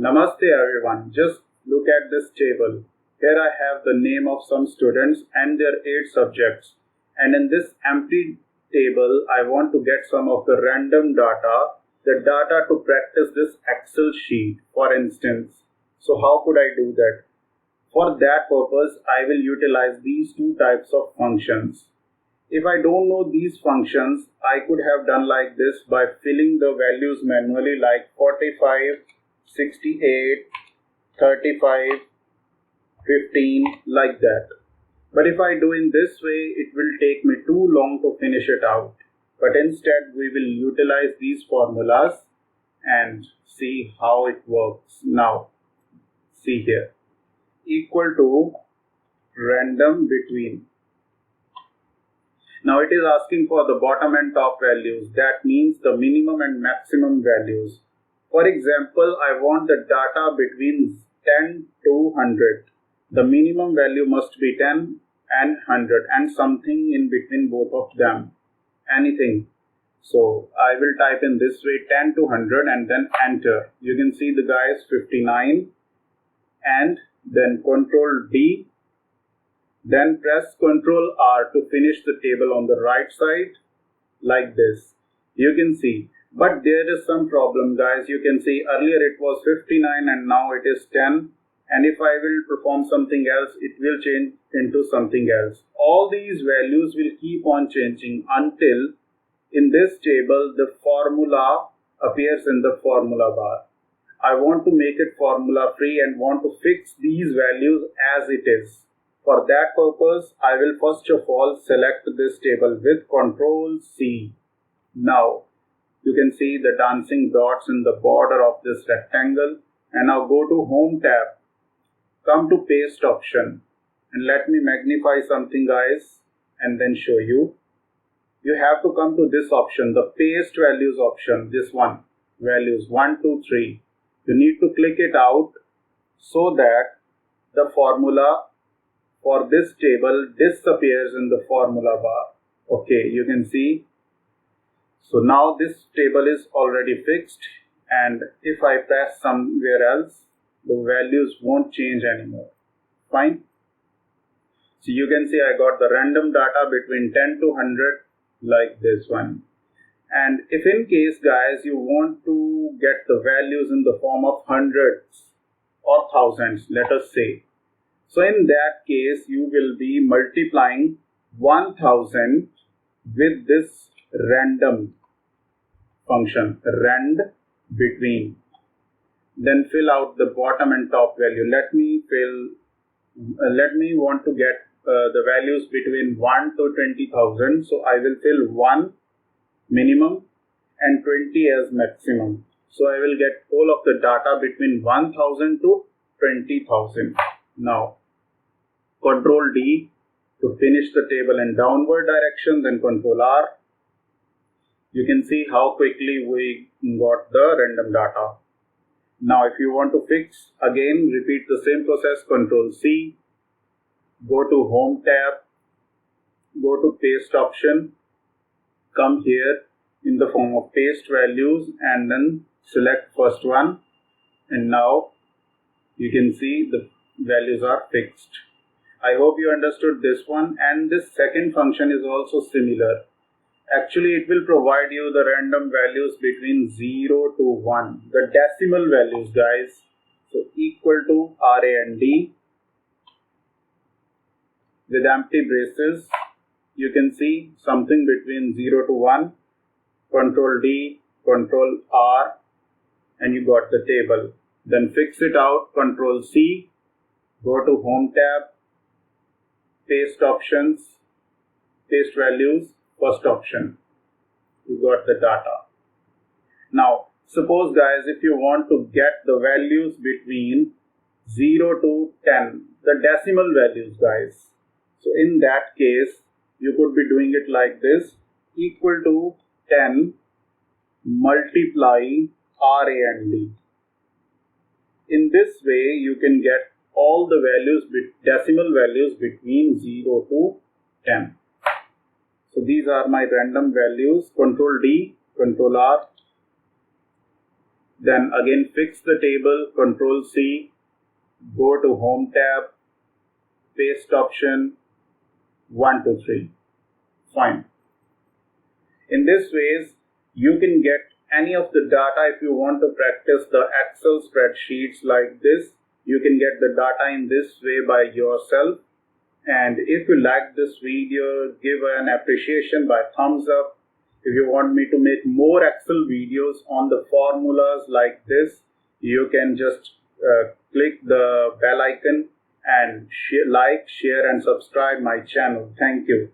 Namaste everyone, just look at this table. Here I have the name of some students and their 8 subjects, and in this empty table I want to get some of the random data, the data to practice this Excel sheet for instance. So how could I do that? For that purpose I will utilize these two types of functions. If I don't know these functions, I could have done like this by filling the values manually, like 45, 68, 35, 15, like that. But if I do in this way, it will take me too long to finish it out. But instead, we will utilize these formulas and see how it works. Now, see here, equal to random between. Now it is asking for the bottom and top values. That means the minimum and maximum values. For example, I want the data between 10 to 100. The minimum value must be 10 and 100 and something in between both of them. Anything. So I will type in this way 10 to 100 and then enter. You can see the guy is 59 and then Control D. Then press Ctrl R to finish the table on the right side like this. You can see, but there is some problem guys. You can see earlier it was 59 and now it is 10, and if I will perform something else it will change into something else. All these values will keep on changing until in this table the formula appears in the formula bar. I want to make it formula free and want to fix these values as it is. For that purpose, I will first of all select this table with Ctrl C. Now, you can see the dancing dots in the border of this rectangle. And now go to Home tab. Come to Paste option. And let me magnify something guys and then show you. You have to come to this option, the Paste Values option, this one. Values 1, 2, 3. You need to click it out so that the formula for this table disappears in the formula bar. Okay, you can see. So now this table is already fixed, and if I press somewhere else, the values won't change anymore. Fine. So you can see I got the random data between 10 to 100 like this one. And if in case guys you want to get the values in the form of hundreds or thousands, let us say. So in that case, you will be multiplying 1000 with this random function, rand between. Then fill out the bottom and top value. Let me want to get the values between 1 to 20,000. So I will fill 1 minimum and 20 as maximum. So I will get all of the data between 1000 to 20,000. Now, Ctrl D to finish the table in downward direction, then Ctrl R. You can see how quickly we got the random data. Now if you want to fix, again repeat the same process, Ctrl C, go to Home tab, go to Paste option, come here in the form of Paste Values and then select first one, and now you can see the values are fixed. I hope you understood this one, and this second function is also similar. Actually, it will provide you the random values between 0 to 1, the decimal values guys. So equal to RAND with empty braces. You can see something between 0 to 1, Ctrl D, Ctrl R, and you got the table. Then fix it out, Ctrl C, go to Home tab, Paste options, paste values, first option. You got the data. Now, suppose guys, if you want to get the values between 0 to 10, the decimal values guys. So in that case, you could be doing it like this, equal to 10 multiply RAND. In this way, you can get all the values, decimal values between 0 to 10. So these are my random values. Ctrl D, Ctrl R. Then again fix the table, Control C, go to Home tab, paste option, 1, 2, 3. Fine. In this ways, you can get any of the data. If you want to practice the Excel spreadsheets like this, you can get the data in this way by yourself. And if you like this video, give an appreciation by thumbs up. If you want me to make more Excel videos on the formulas like this, you can just click the bell icon and like, share and subscribe my channel. Thank you.